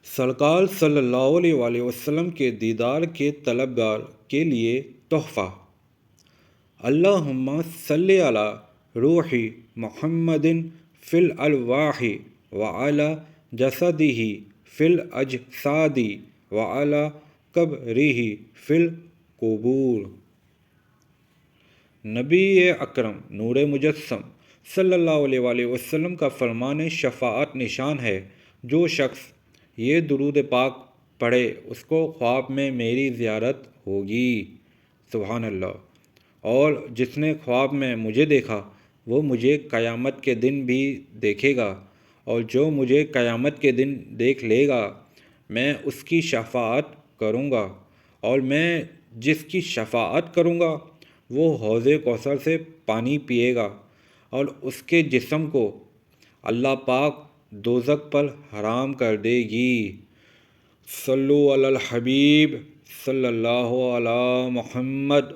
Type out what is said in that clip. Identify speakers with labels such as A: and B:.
A: سرکار صلی اللہ علیہ وآلہ وسلم کے دیدار کے طلبگار کے لیے تحفہ۔ اللہم صلی علی روح محمد فی الارواح وعلی جسدہ فی الاجساد وعلی قبرہ فی القبور۔ نبی اکرم نور مجسم صلی اللہ علیہ وآلہ وسلم کا فرمان شفاعت نشان ہے، جو شخص یہ درود پاک پڑھے اس کو خواب میں میری زیارت ہوگی۔ سبحان اللہ۔ اور جس نے خواب میں مجھے دیکھا وہ مجھے قیامت کے دن بھی دیکھے گا، اور جو مجھے قیامت کے دن دیکھ لے گا میں اس کی شفاعت کروں گا، اور میں جس کی شفاعت کروں گا وہ حوض کوثر سے پانی پیے گا، اور اس کے جسم کو اللہ پاک دوزخ پر حرام کر دے گی۔ صلو علی الحبیب صلی اللہ علی محمد۔